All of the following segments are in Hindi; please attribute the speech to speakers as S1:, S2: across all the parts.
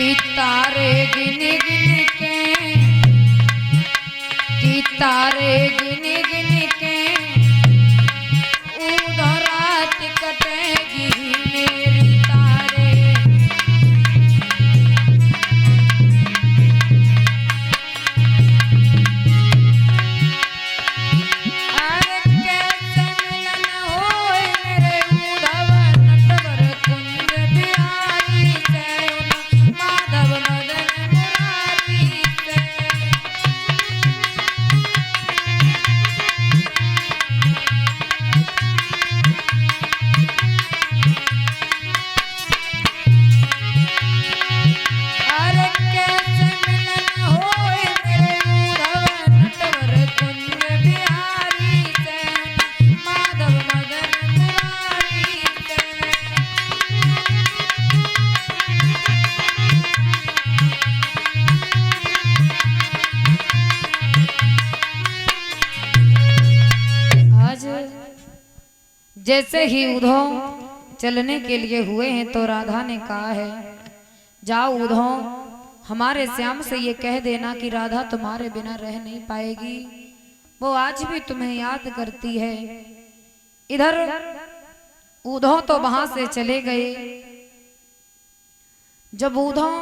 S1: कि तारे गिन गिन के, कि तारे गिन गिन के उधर रात कटेगी मेरी तारे। अरे कैसे मिलन होए मेरे उधव नटवर कुंज बिहारी से, माधव मदन मुरारी से। अरे कैसे मिलन होए मेरे उधव नटवर कुंज बिहारी से, माधव मदन मुरारी से। आज जैसे ही उद्धव चलने के लिए हुए हैं तो राधा ने कहा है, जाओ उद्धव हमारे श्याम से ये कह देना कि राधा तुम्हारे बिना रह नहीं पाएगी, वो आज भी तुम्हें याद करती है। इधर उद्धव तो वहां से चले गए। जब उद्धव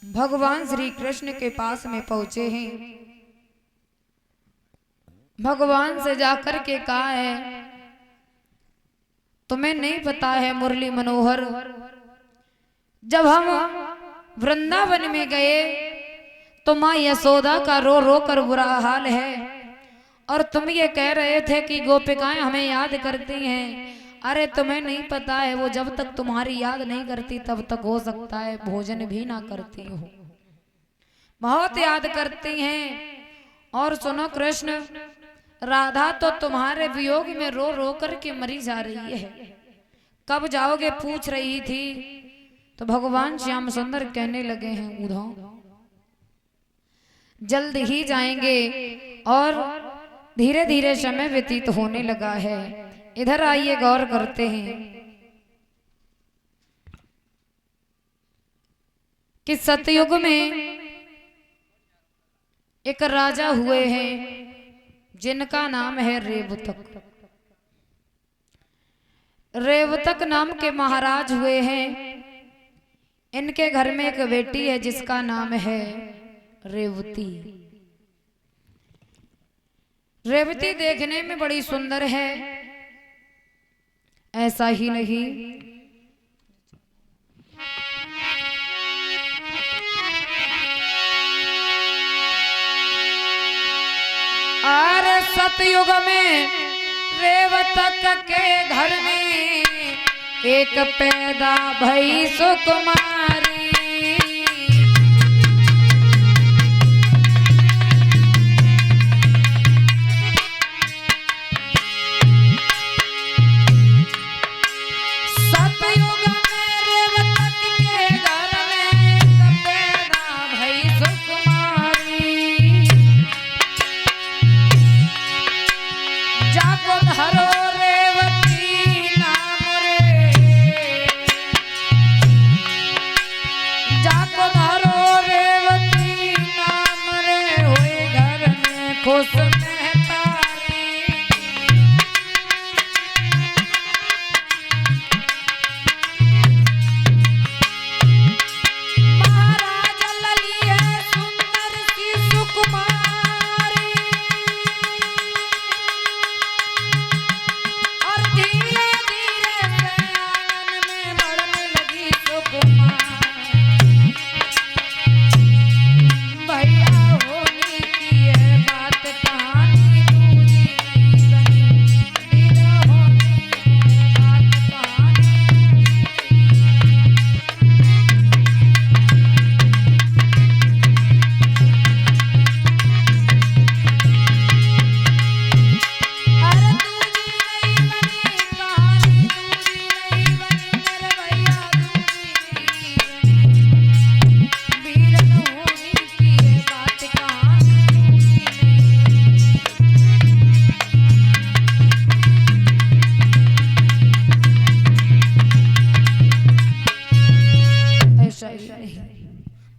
S1: भगवान श्री कृष्ण के पास में पहुंचे हैं, भगवान से जाकर के कहा है, तुम्हें नहीं पता है मुरली मनोहर, जब हम वृंदावन में गए तो माँ यशोदा का रो रो कर बुरा हाल है, और तुम ये कह रहे थे कि गोपिकाएं हमें याद करती हैं। अरे तुम्हें नहीं पता है, वो जब तक तुम्हारी याद नहीं करती तब तक हो सकता है भोजन भी ना करती हो, बहुत याद करती हैं। और सुनो कृष्ण, राधा तो तुम्हारे वियोग में रो रो कर के मरी जा रही है, कब जाओगे पूछ रही थी। तो भगवान श्याम सुंदर कहने लगे हैं, उद्धव जल्द ही जाएंगे। और धीरे धीरे समय व्यतीत होने लगा है। इधर आइए गौर करते हैं कि सतयुग में एक राजा हुए हैं जिनका नाम है रेवतक। रेवतक नाम के महाराज हुए हैं। इनके घर में एक बेटी है जिसका नाम है रेवती। रेवती देखने में बड़ी सुंदर है, ऐसा ही नहीं और सतयुग में रेवतक के घर में एक पैदा भई सुकुमारी। सतयुग में रेवतक के घर में एक पैदा भई सुकुमारी। जाको धरो रेवती नाम रे,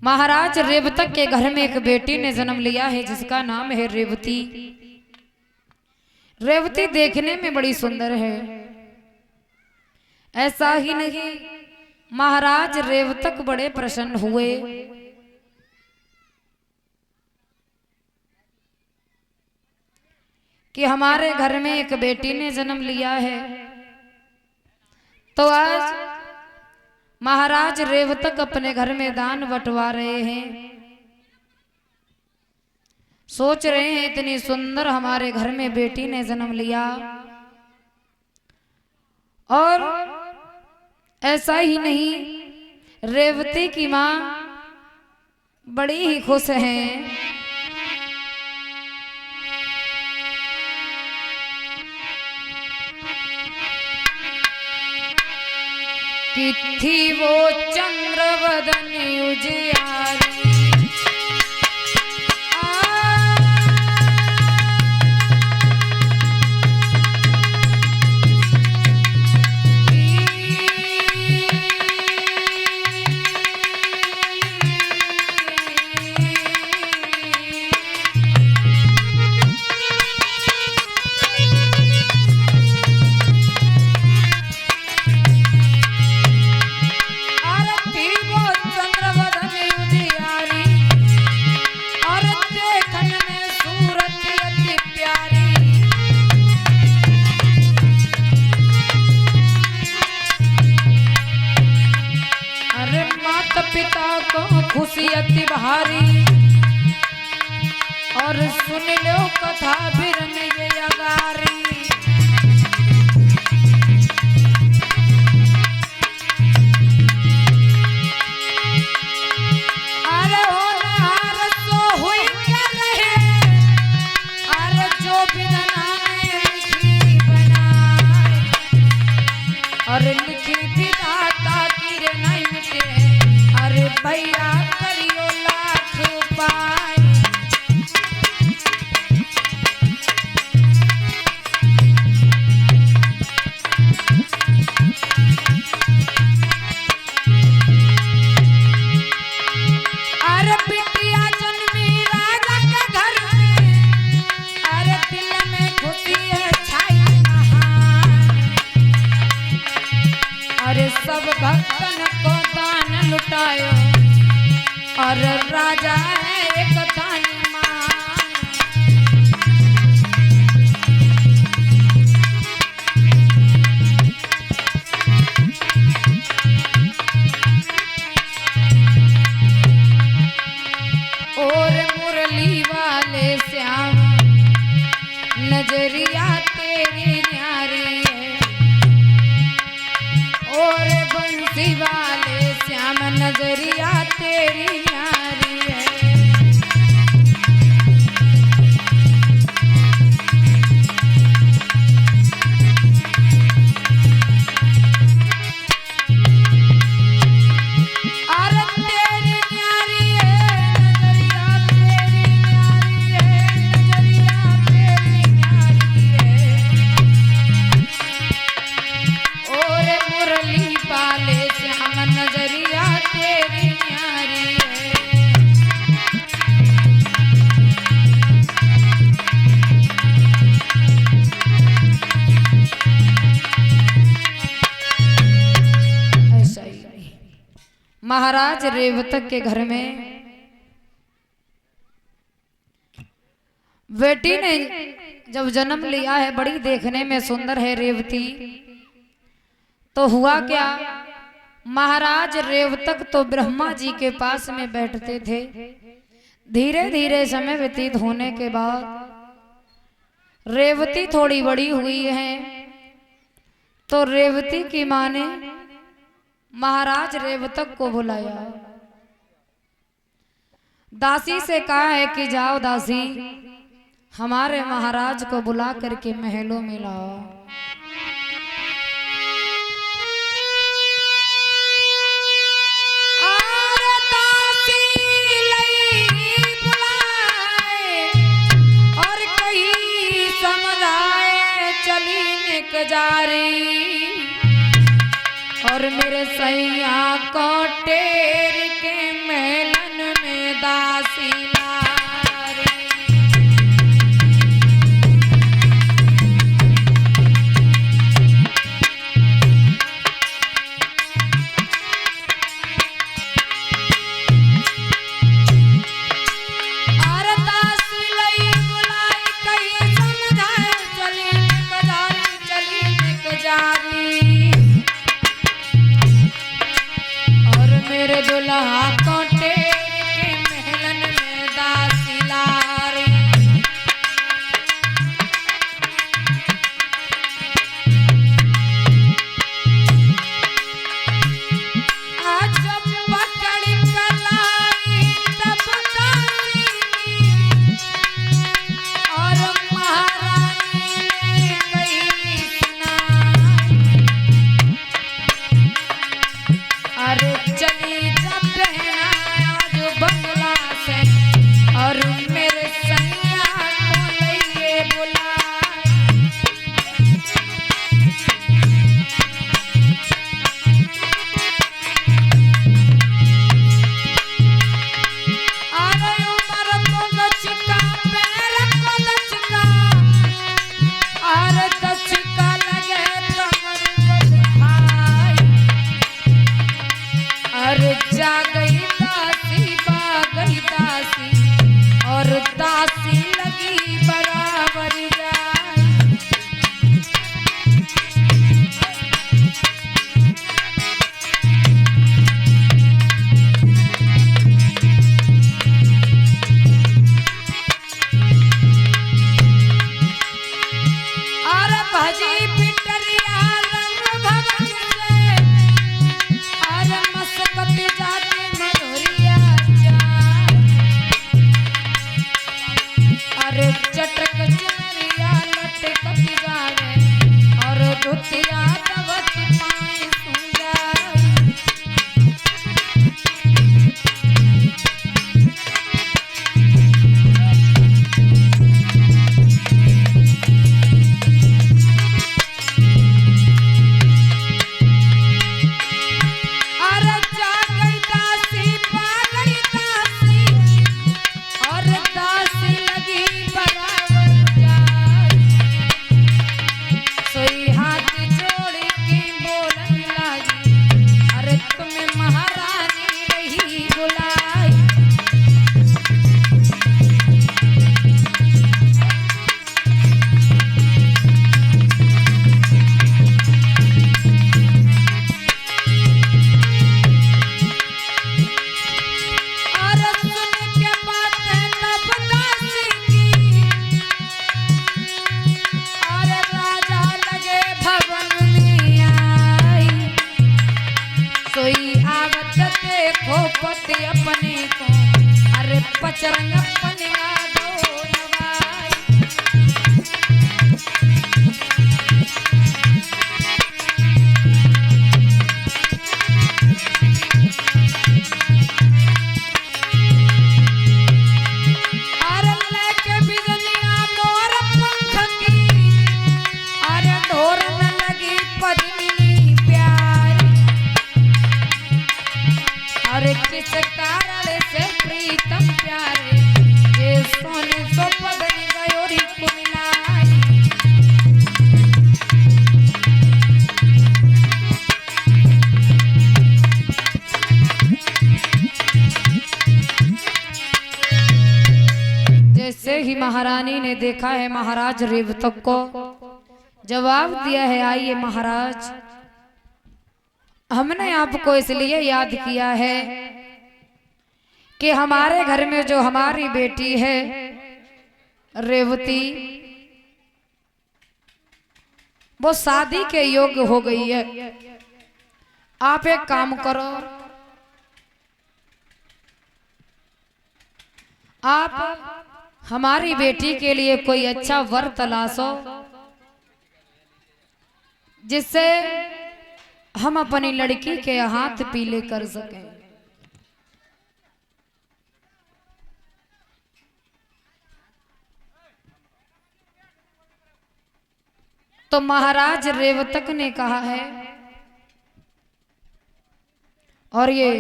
S1: महाराज रेवतक के घर में एक बेटी ने जन्म लिया है जिसका नाम है रेवती। रेवती देखने में बड़ी सुंदर है। ऐसा ही नहीं, महाराज रेवतक बड़े प्रसन्न हुए। कि हमारे घर में एक बेटी ने जन्म लिया है। तो आज महाराज रेवतक अपने घर में दान बंटवा रहे हैं। सोच रहे हैं इतनी सुंदर हमारे घर में बेटी ने जन्म लिया। और ऐसा ही नहीं, रेवती की मां बड़ी ही खुश हैं। कि थी वो चंद्रवदन उजियारी, पिता को खुशी अति भारी। और सुन लो कथा बिरन ये अगारी। अरे होनहार तो हुई क्या रहे, अरे जो विधना ने लिखी बनाए, और लिखी विधाता की रे नहीं मिटे। अरे भैया करियो लाख उपाय, अरे बिटिया जन्मी राजा के घर में, अरे दिल में खुशी है छाई महान। अरे सब भक्तन को दान लुटायो, और राजा है एक दानीमान। और मुरली वाले श्याम नजरिया तेरी न्यारी है। और बंसी वाले श्याम नजरिया तेरी न्यारी है। अरे तेरी न्यारी है नजरिया तेरी न्यारी है, नजरिया तेरी न्यारी है। और मुरली पाले श्याम नजरिया तेरी न्यारी है। ऐसा ही महाराज रेवतक के घर में बेटी ने जब जन्म लिया है, बड़ी देखने में सुंदर है रेवती। तो हुआ क्या, महाराज रेवतक तो ब्रह्मा जी के पास में बैठते थे। धीरे धीरे समय व्यतीत होने के बाद रेवती थोड़ी बड़ी हुई है। तो रेवती की मां ने महाराज रेवतक को बुलाया। दासी से कहा है कि जाओ दासी, हमारे महाराज को बुला करके महलों में लाओ। जारी और मेरे सैया को टेर के महलन सिलारी। मेरे दुल्हा कोटे के महलन में दासी लारी। आज जब पकड़ कलाई तब दासी और महारानी ने कही सुनाई। अरे चली जब बहना आज बंगला से और मेरे सैया को लइए बुलाए। अरे उमर को दचका पैर को दचका और दचका लगे कमर को दिखाई। अरे जा गई दासी बा गई दासी और दासी लगी बराबर जाए। अरे भाजी पिटरिया रंग भवन से अरे मस्कत जाती मधुरिया जाए। अरे चटक चुनरिया लटकत जावे और धुतिया दवत पाए सुजाए। अरे जा गई दासी पा गई दासी और दासी लगी बराबर जाए। सोई हाथ जोड़ के बोलन लगी अरे तुम्हें महारानी रही बुलाई। अरे सुन के बातें तब दासी की अरे राजा लगे भवन में आई। सोई आवत देखो पति अपने को अरे पचरंग अपने दो नवाई। अरे लेके बिजलियां मोर पंख की अरे ढोरन लगी पद्मिनी प्यारी। अरे किस कारण से प्रीतम प्यारे ये सोने सो पगनी गयोरी को मिलाई। जैसे ही महारानी ने देखा है महाराज रेवतक को जवाब दिया है आइए महाराज हमने आपको इसलिए याद किया है कि हमारे घर में जो हमारी बेटी है रेवती वो शादी के योग्य हो गई है। आप एक काम करो आप हमारी बेटी के लिए कोई अच्छा वर तलाशो जिससे हम अपनी लड़की के हाथ पीले कर सकें। तो महाराज रेवतक ने कहा है और ये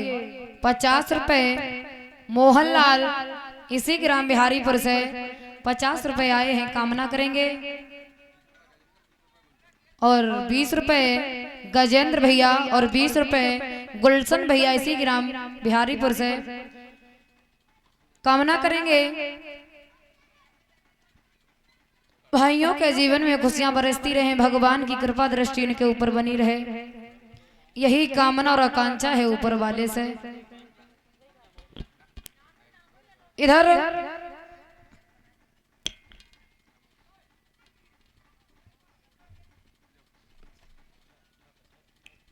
S1: 50 रुपए मोहनलाल इसी ग्राम बिहारीपुर से 50 रुपए आए हैं, कामना करेंगे। और 20 रुपए गजेंद्र भैया और 20 रुपए गुलशन भैया इसी ग्राम बिहारीपुर से कामना करेंगे भाइयों के जीवन में खुशियां बरसती रहें, भगवान की कृपा दृष्टि इनके ऊपर बनी रहे, यही कामना और आकांक्षा है ऊपर वाले से। इधर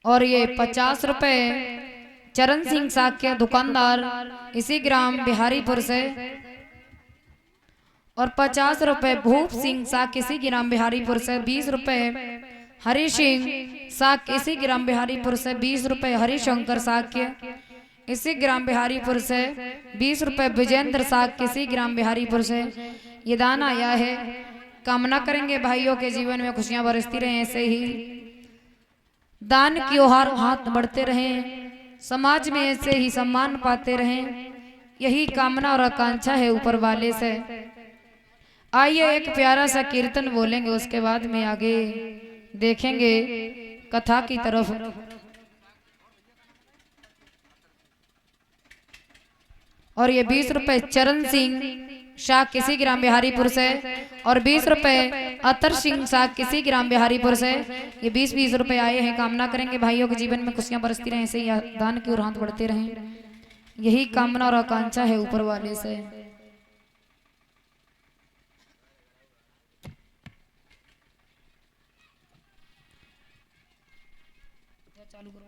S1: और ये 50 रुपए चरण सिंह साक्य दुकानदार इसी ग्राम बिहारीपुर से, और 50 रुपए भूप सिंह साक इसी ग्राम बिहारीपुर से, 20 रुपए हरि सिंह साक इसी ग्राम बिहारीपुर से, 20 रुपए हरिशंकर साक्य इसी ग्राम बिहारीपुर से, 20 रुपए विजेंद्र साक इसी ग्राम बिहारीपुर से ये दान आया है। कामना करेंगे भाइयों के जीवन में खुशियां बरसती रहें, ऐसे ही दान की ओर हाथ बढ़ते रहें, समाज में ऐसे ही सम्मान पाते रहें, यही कामना और आकांक्षा है ऊपर वाले से। आइए एक प्यारा सा कीर्तन बोलेंगे, उसके बाद में आगे देखेंगे कथा की तरफ। और ये 20 रुपए चरण सिंह शाह किसी ग्राम बिहारीपुर से, और 20 रुपए अतर सिंह शाह किसी ग्राम बिहारीपुर से ये 20-20 रुपए आए हैं। कामना करेंगे भाइयों के जीवन में खुशियां बरसती रहें, ऐसे ही दान की ओर हाथ बढ़ते रहें, यही कामना और आकांक्षा है ऊपर वाले से। चालू करो।